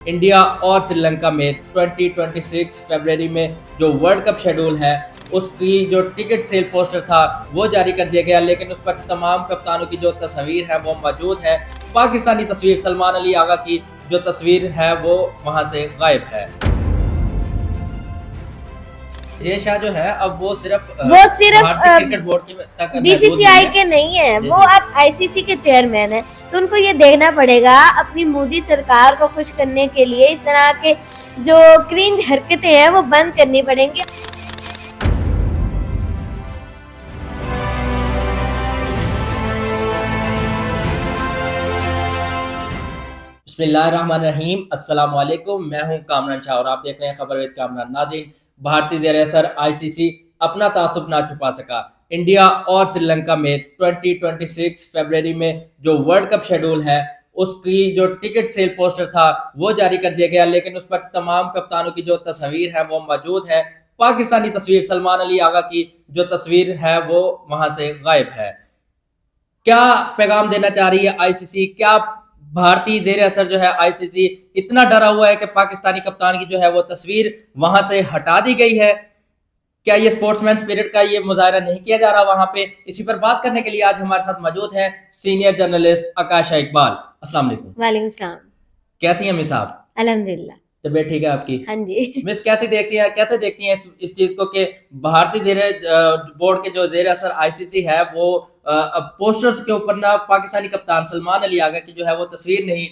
India और श्रीलंका में 2026 फरवरी में जो वर्ल्ड कप शेड्यूल है उसकी जो टिकट सेल पोस्टर था वो जारी कर दिया गया, लेकिन उस पर तमाम कप्तानों की जो तस्वीर है वो मौजूद है। पाकिस्तानी तस्वीर सलमान अली आगा की जो तस्वीर है वो वहां से गायब है। जय शाह जो है अब वो सिर्फ भारतीय क्रिकेट बोर्ड की तक बीसीसीआई के नहीं है, वो अब आईसीसी के चेयरमैन है। तो उनको ये देखना पड़ेगा अपनी मोदी सरकार को खुश करने के लिए इस तरह के जो क्रिंज हरकतें हैं वो बंद करनी पड़ेंगी। बिस्मिल्लाहिर्रहमानिर्रहीम, अस्सलाम वालेकुम। मैं हूं कामरान शाह और आप देख रहे हैं खबर विद कामरान। नाज़रीन, भारतीय ज़ेर-ए-असर आईसीसी अपना तासुब ना छुपा सका। इंडिया और श्रीलंका में 2026 फरवरी में जो वर्ल्ड कप शेड्यूल है उसकी जो टिकट सेल पोस्टर था वो जारी कर दिया गया, लेकिन उस पर तमाम कप्तानों की जो तस्वीर है वो मौजूद है। पाकिस्तानी तस्वीर सलमान अली आगा की जो तस्वीर है वो वहां से गायब है। क्या पैगाम देना चाह रही है आईसीसी? क्या भारतीय ज़ेर असर जो है आईसीसी इतना डरा हुआ है कि पाकिस्तानी कप्तान की जो है वो तस्वीर वहां से हटा दी गई है? क्या ये स्पोर्ट्समैन स्पिरिट का ये मुजाहरा नहीं किया जा रहा वहां पे? इसी पर बात करने के लिए आज हमारे साथ मौजूद है सीनियर जर्नलिस्ट आकाशा इकबाल। अस्सलाम वालेकुम। वालेकुम सलाम। कैसी हैं मिस आप? अल्हम्दुलिल्लाह। तबीयत ठीक है आपकी? हाँ जी। मिस कैसे देखती हैं इस चीज को कि भारतीय बोर्ड के जो ज़ेर असर आईसीसी है वो अब पोस्टर्स के ऊपर ना पाकिस्तानी कप्तान सलमान अली आगा की जो है वो तस्वीर नहीं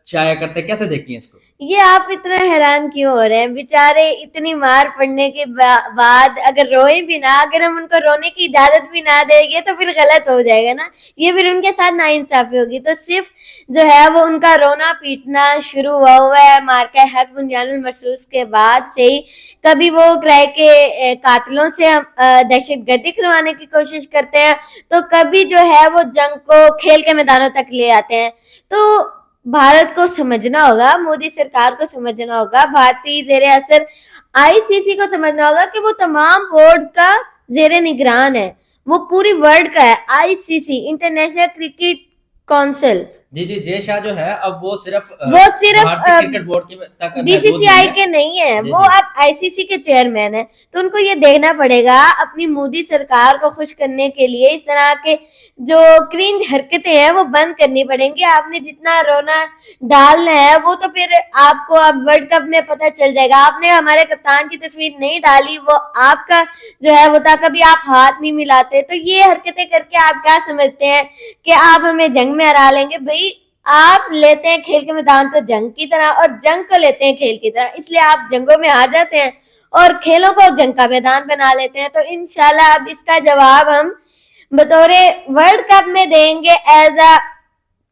शाया करते? कैसे देखती हैं इसको? ये आप इतना हैरान क्यों हो रहे हैं? बेचारे इतनी मार पड़ने के बाद अगर रोए भी ना, अगर हम उनको रोने की इजाजत भी ना देंगे तो फिर गलत हो जाएगा ना, ये फिर उनके साथ नाइंसाफी होगी। तो सिर्फ जो है वो उनका रोना पीटना शुरू हुआ है मार्का हक बुनियानुल मरसूस के बाद से ही। कभी वो क्राई के कातिलों से दहशतगर्दी करवाने की कोशिश करते हैं, तो कभी जो है वो जंग को खेल के मैदानों तक ले आते हैं। तो भारत को समझना होगा, मोदी सरकार को समझना होगा, भारतीय ज़ेर असर आईसीसी को समझना होगा कि वो तमाम बोर्ड का ज़ेर निगरान है, वो पूरी वर्ल्ड का है। आईसीसी इंटरनेशनल क्रिकेट काउंसिल जी, जय शाह जो है अब वो सिर्फ भारतीय क्रिकेट बोर्ड की तक बीसीसीआई के नहीं है, वो अब आईसीसी के चेयरमैन है। तो उनको ये देखना पड़ेगा अपनी मोदी सरकार को खुश करने के लिए इस तरह के जो क्रिंज हरकतें हैं वो बंद करनी पड़ेंगी। आपने जितना रोना डालना है वो तो फिर आपको अब वर्ल्ड कप में पता चल जाएगा। आपने हमारे कप्तान की तस्वीर नहीं डाली, वो आपका जो है वो था, कभी आप हाथ नहीं मिलाते। तो ये हरकतें करके आप क्या समझते हैं कि आप हमें जंग में हरा लेंगे? भाई आप लेते हैं खेल के मैदान तो जंग की तरह, और जंग को लेते हैं खेल की तरह, इसलिए आप जंगों में हार जाते हैं और खेलों को जंग का मैदान बना लेते हैं। तो इंशाल्लाह अब इसका जवाब हम बतौरे वर्ल्ड कप में देंगे, एज अ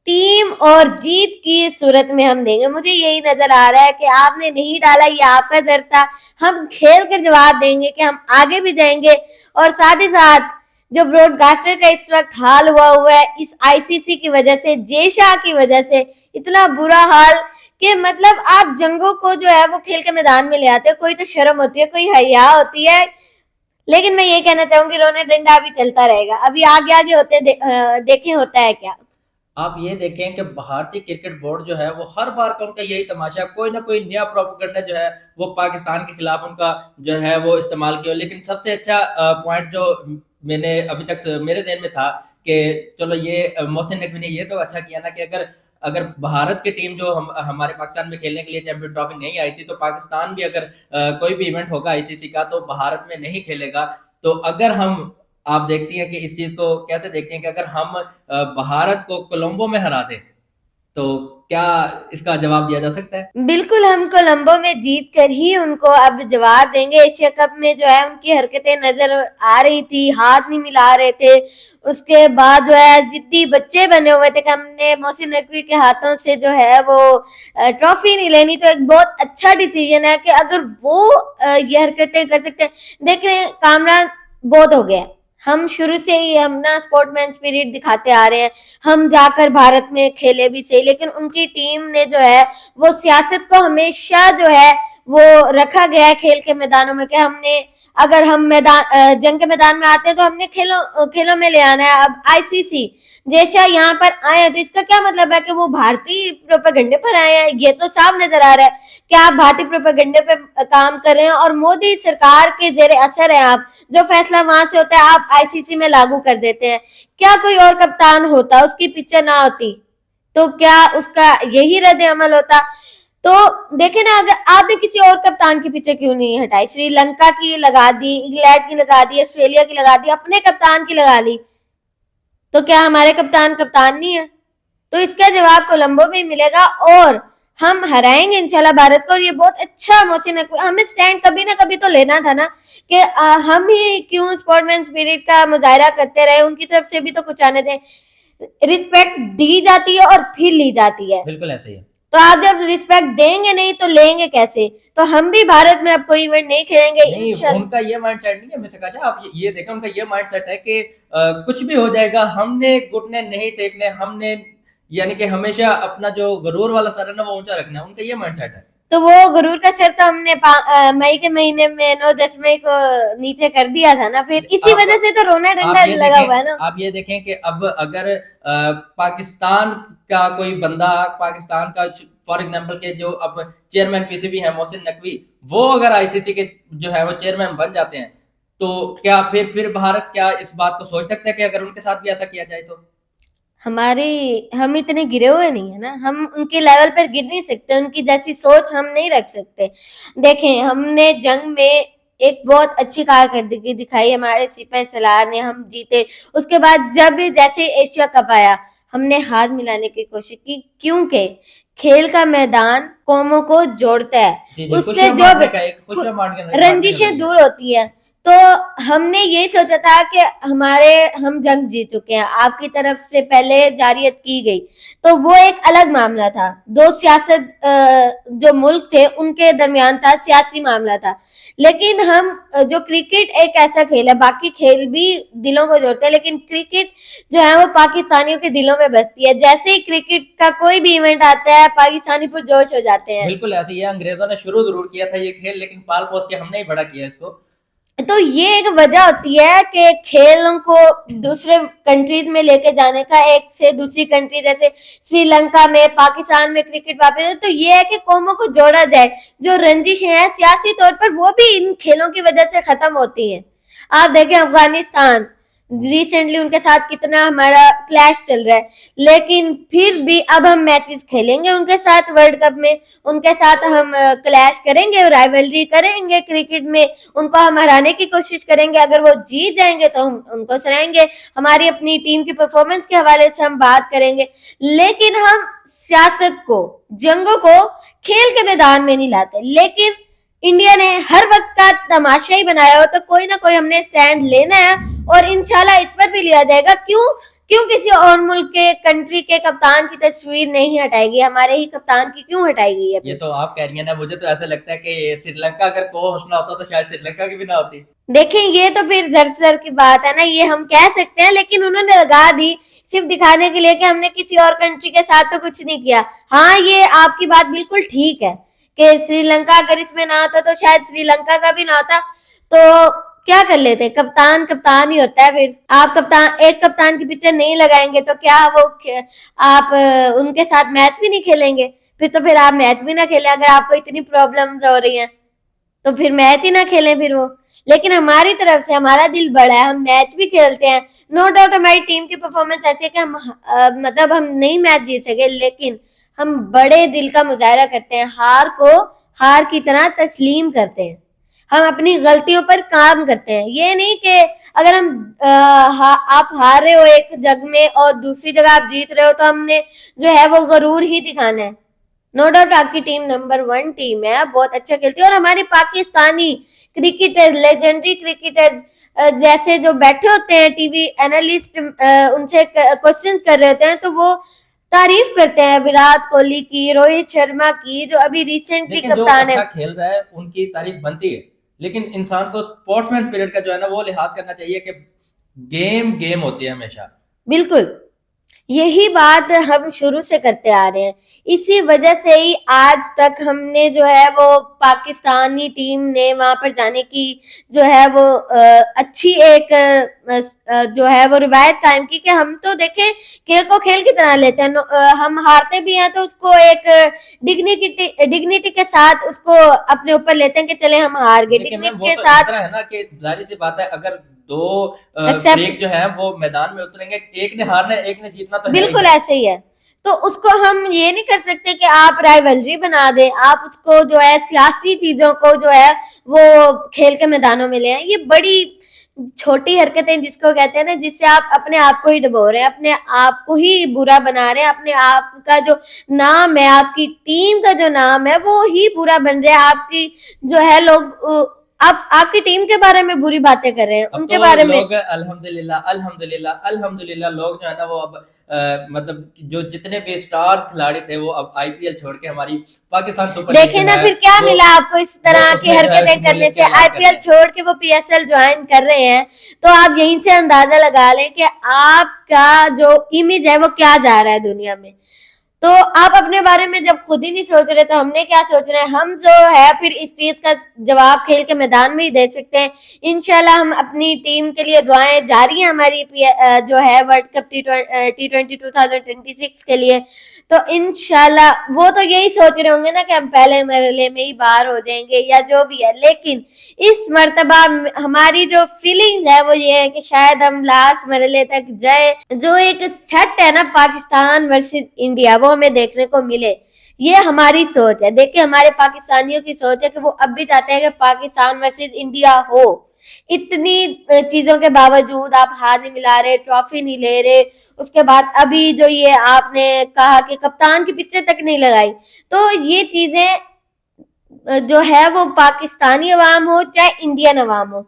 टीम और जीत की सूरत में हम देंगे। मुझे यही नजर आ रहा है कि आपने नहीं डाला, ये आपका डर था। हम खेल कर जवाब देंगे कि हम आगे भी जाएंगे। और साथ ही साथ जो ब्रॉडकास्टर का इस वक्त हाल हुआ है इस आईसीसी की वजह से, जय शाह की वजह से, इतना बुरा हाल कि मतलब आप जंगों को जो है वो खेल के मैदान में ले आते हो। कोई तो शर्म होती है, कोई हया होती है। लेकिन मैं ये कहना चाहूंगी रोने डंडा अभी चलता रहेगा, अभी आगे आगे होते देखें होता है क्या। आप ये देखें कि भारतीय क्रिकेट बोर्ड जो है वो हर बार का उनका यही तमाशा, कोई ना कोई नया प्रोपेगेंडा जो है वो पाकिस्तान के खिलाफ उनका जो है वो इस्तेमाल किया। लेकिन सबसे अच्छा पॉइंट जो मैंने अभी तक मेरे ध्यान में था कि चलो ये मोहसिन नकवी ने ये तो अच्छा किया ना कि अगर अगर भारत की टीम जो हमारे पाकिस्तान में खेलने के लिए चैंपियन ट्रॉफी नहीं आई थी, तो पाकिस्तान भी अगर कोई भी इवेंट होगा आईसीसी का तो भारत में नहीं खेलेगा। तो अगर हम आप देखती हैं कि इस चीज को कैसे देखती हैं कि अगर हम भारत को कोलंबो में हरा दें तो क्या इसका जवाब दिया जा सकता है? बिल्कुल, हम कोलंबो में जीत कर ही उनको अब जवाब देंगे। एशिया कप में जो है उनकी हरकतें नजर आ रही थी, हाथ नहीं मिला रहे थे। उसके बाद जो है जिद्दी बच्चे बने हुए थे कि हमने मोहसिन नकवी के हाथों से जो है वो ट्रॉफी नहीं लेनी। तो एक बहुत अच्छा डिसीजन है कि अगर वो ये हरकतें कर सकते हैं। देख रहे हैं कामरान, बहुत हो गया। हम शुरू से ही हम ना स्पोर्टमैन स्पिरिट दिखाते आ रहे हैं। हम जाकर भारत में खेले भी सही, लेकिन उनकी टीम ने जो है वो सियासत को हमेशा जो है वो रखा गया है खेल के मैदानों में कि हमने अगर हम जंग के मैदान में आते हैं तो हमने खेलों में ले आना है। अब आईसीसी जैसा यहाँ पर आए हैं तो इसका क्या मतलब है कि वो भारतीय प्रोपेगेंडे पर आए हैं? ये तो साफ नजर आ रहा है कि आप भारतीय प्रोपेगेंडे पे काम कर रहे हैं और मोदी सरकार के जेरे असर है आप। जो फैसला वहां से होता है आप आईसीसी में लागू कर देते हैं। क्या कोई और कप्तान होता, उसकी पिक्चर ना होती तो क्या उसका यही रद्द अमल होता? तो देखे ना, अगर आपने किसी और कप्तान की पिक्चर क्यों नहीं हटाई? श्रीलंका की लगा दी, इंग्लैंड की लगा दी, ऑस्ट्रेलिया की लगा दी, अपने कप्तान की लगा ली, तो क्या हमारे कप्तान कप्तान नहीं है? तो इसका जवाब कोलंबो में ही मिलेगा और हम हराएंगे इंशाल्लाह भारत को। और ये बहुत अच्छा मोहसिन नकवी, हमें स्टैंड कभी ना कभी तो लेना था ना कि हम ही क्यों स्पोर्टमैन स्पिरिट का मुजाहरा करते रहे, उनकी तरफ से भी तो कुछ आने थे। रिस्पेक्ट दी जाती है और फिर ली जाती है। बिल्कुल ऐसे ही है। तो आप जब रिस्पेक्ट देंगे नहीं तो लेंगे कैसे? तो हम भी भारत में अब कोई इवेंट नहीं खेलेंगे। नहीं, उनका ये माइंडसेट नहीं है मिस आकाशा, आप ये देखें, उनका ये माइंडसेट है कि कुछ भी हो जाएगा, हमने घुटने नहीं टेकने, हमने यानी कि हमेशा अपना जो गरूर वाला सर है ना वो ऊंचा रखना है, उनका ये माइंडसेट है। तो वो गुरूर का सर तो हमने मई के महीने में 9-10 मई को नीचे कर दिया था ना, फिर इसी वजह से तो रोना डंडा लगा हुआ है ना। आप ये देखें कि अब अगर पाकिस्तान का कोई बंदा, पाकिस्तान का फॉर एग्जांपल के जो अब चेयरमैन पीसीबी है मोहसिन नकवी, वो अगर आईसीसी के जो है वो चेयरमैन बन जाते हैं तो क्या फिर भारत क्या इस बात को सोच सकता है कि अगर उनके साथ भी ऐसा किया जाए तो? हम इतने गिरे हुए नहीं है ना, हम उनके लेवल पर गिर नहीं सकते, उनकी जैसी सोच हम नहीं रख सकते। देखें, हमने जंग में एक बहुत अच्छी कारकर्दगी दिखाई, हमारे सिपाही सलार ने, हम जीते। उसके बाद जब जैसे एशिया कप आया हमने हाथ मिलाने की कोशिश की, क्योंकि खेल का मैदान कौमों को जोड़ता है, उससे जो रंजिशें दूर होती है। तो हमने यही सोचा था कि हम जंग जीत चुके हैं, आपकी तरफ से पहले जारियत की गई, तो वो एक अलग मामला था। दो सियासत जो मुल्क थे उनके दरमियान था, सियासी मामला था। लेकिन हम जो क्रिकेट एक ऐसा खेल है, बाकी खेल भी दिलों को जोड़ते हैं, लेकिन क्रिकेट जो है वो पाकिस्तानियों के दिलों में बसती है। जैसे ही क्रिकेट का कोई भी इवेंट आता है पाकिस्तानी पुरजोश हो जाते हैं। बिल्कुल ऐसे ही है, अंग्रेजों ने शुरू जरूर किया था ये खेल, लेकिन पाल पोस के हमने ही बड़ा किया इसको। तो ये एक वजह होती है कि खेलों को दूसरे कंट्रीज में लेके जाने का, एक से दूसरी कंट्री जैसे श्रीलंका में, पाकिस्तान में क्रिकेट वापस, तो ये है कि कौमों को जोड़ा जाए। जो रंजिश है सियासी तौर पर वो भी इन खेलों की वजह से खत्म होती है। आप देखें अफगानिस्तान, रिसेंटली उनके साथ कितना हमारा क्लैश चल रहा है, लेकिन फिर भी अब हम मैचेस खेलेंगे उनके साथ, वर्ल्ड कप में उनके साथ हम क्लैश करेंगे, राइवलरी करेंगे क्रिकेट में, उनको हम हराने की कोशिश करेंगे। अगर वो जीत जाएंगे तो हम उनको सराहेंगे, हमारी अपनी टीम की परफॉर्मेंस के हवाले से हम बात करेंगे। लेकिन हम सियासत को, जंगों को खेल के मैदान में नहीं लाते। लेकिन इंडिया ने हर वक्त का तमाशा ही बनाया हो, तो कोई ना कोई हमने स्टैंड लेना है और इंशाल्लाह इस पर भी लिया जाएगा। क्यों किसी और मुल्क के, कंट्री के कप्तान की तस्वीर नहीं हटाएगी, हमारे ही कप्तान की क्यों हटाएगी? ये तो आप कह रही है ना, मुझे तो ऐसा लगता है कि श्रीलंका अगर को होस्ट ना होता तो शायद श्रीलंका की भी ना होती। देखें, ये तो फिर जर की बात है ना, ये हम कह सकते हैं, लेकिन उन्होंने लगा दी सिर्फ दिखाने के लिए कि हमने किसी और कंट्री के साथ तो कुछ नहीं किया। हाँ, ये आपकी बात बिल्कुल ठीक है कि श्रीलंका अगर इसमें ना होता तो शायद श्रीलंका का भी ना होता, तो क्या कर लेते? कप्तान ही होता है। फिर आप एक कप्तान की पिक्चर नहीं लगाएंगे तो क्या वो आप उनके साथ मैच भी नहीं खेलेंगे? फिर आप मैच भी ना खेलें। अगर आपको इतनी प्रॉब्लम्स हो रही हैं तो फिर मैच ही ना खेलें फिर वो। लेकिन हमारी तरफ से हमारा दिल बड़ा है, हम मैच भी खेलते हैं। नो डाउट हमारी टीम की परफॉर्मेंस ऐसी है कि हम नहीं मैच जीत सके, लेकिन हम बड़े दिल का मुजाहरा करते हैं, हार को हार की तरह तस्लीम करते हैं, हम अपनी गलतियों पर काम करते हैं। ये नहीं कि अगर आप हार रहे हो एक जग में और दूसरी जगह आप जीत रहे हो तो हमने जो है वो गरूर ही दिखाना है। नो डाउट आपकी टीम नंबर 1 टीम है, बहुत अच्छा खेलती है, और हमारी पाकिस्तानी क्रिकेटर्स, लेजेंडरी क्रिकेटर्स जैसे जो बैठे होते हैं टीवी एनालिस्ट, उनसे क्वेश्चंस कर रहे होते हैं तो वो तारीफ करते हैं विराट कोहली की, रोहित शर्मा की, जो अभी रिसेंटली कप्तान है। अच्छा खेल रहा है उनकी तारीफ बनती है, लेकिन इंसान को स्पोर्ट्समैन स्पिरिट का जो है ना वो लिहाज करना चाहिए कि गेम होती है हमेशा। बिल्कुल, यही बात हम शुरू से करते आ रहे हैं। इसी वजह से ही आज तक हमने जो है वो पाकिस्तानी टीम ने वहां पर जाने की जो है वो अच्छी एक जो है वो रिवायत कायम की कि हम तो देखें खेल को खेल की तरह लेते हैं। हम हारते भी हैं तो उसको एक डिग्निटी के साथ उसको अपने ऊपर लेते हैं कि चले हम हार गए, देखिए मैम, डिग्निटी वो के तो इस साथ तरह है ना कि जाहिर सी बात है, अगर दो एक्सेप्ट। ब्रेक जो है वो मैदान में उतरेंगे, एक ने हारना है एक ने जीतना तो है ही बिल्कुल है। ऐसे ही है। तो उसको हम ये नहीं कर सकते कि आप राइवलरी बना दें, आप उसको जो है सियासी चीजों को जो है वो खेल के मैदानों में ले आए। ये बड़ी छोटी हरकतें जिसको कहते हैं ना, जिससे आप अपने आप को ही डुबो रहे हैं, अपने आप को ही बुरा बना रहे हैं, अपने आप का जो नाम है, आपकी टीम का जो नाम है वो ही बुरा बन रहा है। आपकी जो है लोग आप आपकी टीम के बारे में बुरी बातें कर रहे हैं, अब उनके तो बारे में। लोग अल्हम्दुलिल्लाह अल्हम्दुलिल्लाह अल्हम्दुलिल्लाह लोग जो है ना वो अब मतलब जो जितने भी स्टार्स खिलाड़ी थे वो अब आईपीएल छोड़ के हमारी पाकिस्तान सुपर लीग देखिए जो ना है फिर क्या वो मिला आपको इस वो तरह की उसमें जो है हरकतें करने शमूलियत से। का ऐलान कर रहे आईपीएल हैं। छोड़ के वो पीएसएल ज्वाइन कर रहे हैं, तो आप यहीं से अंदाजा लगा लें कि आपका जो इमेज है वो क्या जा रहा है दुनिया में। तो आप अपने बारे में जब खुद ही नहीं सोच रहे तो हमने क्या सोच रहे हैं। हम जो है फिर इस चीज का जवाब खेल के मैदान में ही दे सकते हैं। इंशाल्लाह हम अपनी टीम के लिए दुआएं जारी है हमारी जो है वर्ल्ड कप T20 2026 के लिए। तो इंशाल्लाह वो तो यही सोच रहे होंगे ना कि हम पहले मरहले में ही बाहर हो जाएंगे या जो भी है, लेकिन इस मर्तबा हमारी जो फीलिंग है वो ये है कि शायद हम लास्ट मरहले तक जाए। जो एक सेट है ना पाकिस्तान वर्सेस इंडिया, वो हमें देखने को मिले। ये हमारी सोच है। देखिए हमारे पाकिस्तानियों की सोच है कि वो अब भी चाहते हैं कि पाकिस्तान वर्सेस इंडिया हो। इतनी चीजों के बावजूद आप हाथ नहीं मिला रहे, ट्रॉफी नहीं ले रहे, उसके बाद अभी जो ये आपने कहा कि कप्तान की पिक्चर तक नहीं लगाई। तो ये चीजें जो है वो पाकिस्तानी अवाम हो चाहे इंडियन अवाम हो,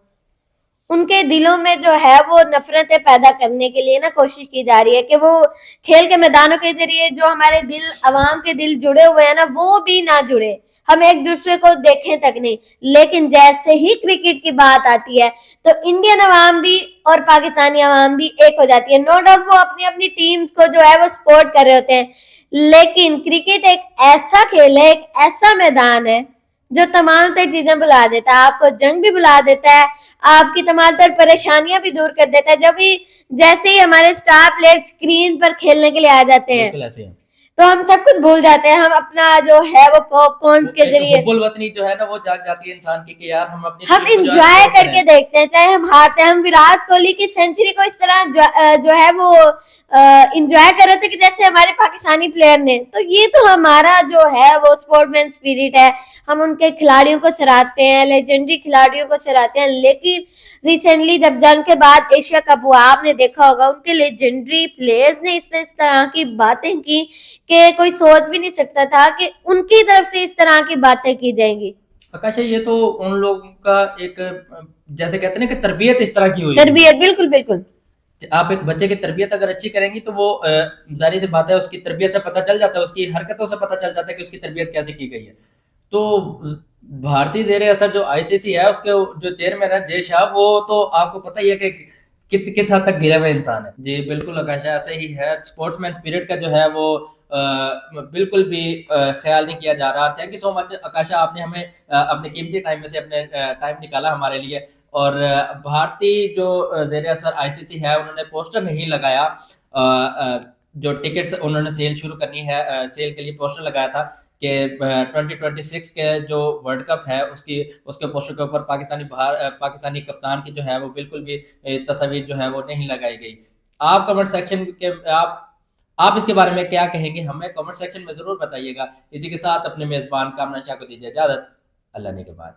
उनके दिलों में जो है वो नफरतें पैदा करने के लिए ना कोशिश की जा रही है कि वो खेल के मैदानों के जरिए जो हमारे दिल अवाम के दिल जुड़े हुए हैं ना वो भी ना जुड़े, हम एक दूसरे को देखें तक नहीं। लेकिन जैसे ही क्रिकेट की बात आती है तो इंडियन अवाम भी और पाकिस्तानी अवाम भी एक हो जाती है। नो डाउट वो अपनी अपनी टीम्स को जो है वो सपोर्ट कर रहे होते हैं, लेकिन क्रिकेट एक ऐसा खेल है, एक ऐसा मैदान है जो तमाम तर चीजें बुला देता है। आपको जंग भी बुला देता है, आपकी तमाम तर परेशानियां भी दूर कर देता है। जब भी जैसे ही हमारे स्टार प्लेयर स्क्रीन पर खेलने के लिए आ जाते हैं बिल्कुल ऐसे ही है। तो हम सब कुछ भूल जाते हैं। हम अपना जो है वो पॉपकॉर्न्स के एक जरिए हुब्बुल वतनी जो है ना वो जाग जाती है इंसान की कि यार हम अपनी हम टीम को जो है इंजॉय सपोर्ट करके करें। देखते हैं, चाहे हम हारते हैं। हम विराट कोहली की सेंचुरी को इस तरह जो है वो इंजॉय कर रहे थे कि जैसे हमारे पाकिस्तानी प्लेयर ने। तो ये तो हमारा जो है वो स्पोर्ट्समैन स्पिरिट है। हम उनके खिलाड़ियों को सराहते हैं, लेजेंडरी खिलाड़ियों को सराहते हैं। लेकिन रिसेंटली जब जंग के बाद एशिया कप हुआ, आपने देखा होगा उनके लेजेंडरी प्लेयर्स ने इस तरह की बातें की कि कोई सोच भी नहीं सकता था कि उनकी तरफ से इस तरह की बातें की जाएंगी। आकाश ये तो उन लोगों का एक जैसे कहते हैं ना कि तरबियत इस तरह की हुई है। तरबियत, बिल्कुल बिल्कुल। आप एक बच्चे की तरबियत अगर अच्छी करेंगी तो वो जाहिर सी बात है उसकी तरबियत से पता चल जाता है, उसकी हरकतों से पता चल जाता है कि उसकी तरबियत कैसे की गई है। तो भारतीय ज़ेर असर जो आईसीसी है उसके जो चेयरमैन है जय शाह, वो तो आपको पता ही है कि किस हद तक गिरा हुआ इंसान है। जी बिल्कुल आकाश ऐसे ही है। स्पोर्ट्समैन स्पिरिट का जो है वो बिल्कुल भी ख्याल नहीं किया जा रहा। थैंक यू सो मच आकाशा, आपने हमें अपने कीमती टाइम में से अपने टाइम निकाला हमारे लिए। और भारतीय जो ज़ेर असर आईसीसी है उन्होंने पोस्टर नहीं लगाया, जो टिकट्स उन्होंने सेल शुरू करनी है, सेल के लिए पोस्टर लगाया था कि 2026 के जो वर्ल्ड कप है उसके पोस्टर के ऊपर पाकिस्तानी कप्तान की जो है वो बिल्कुल भी तस्वीर जो है वो नहीं लगाई गई। आप कमेंट सेक्शन के आप इसके बारे में क्या कहेंगे, हमें कमेंट सेक्शन में ज़रूर बताइएगा। इसी के साथ अपने मेज़बान कामरान शाह को दीजिए इजाज़त। अल्लाह ने के बाद।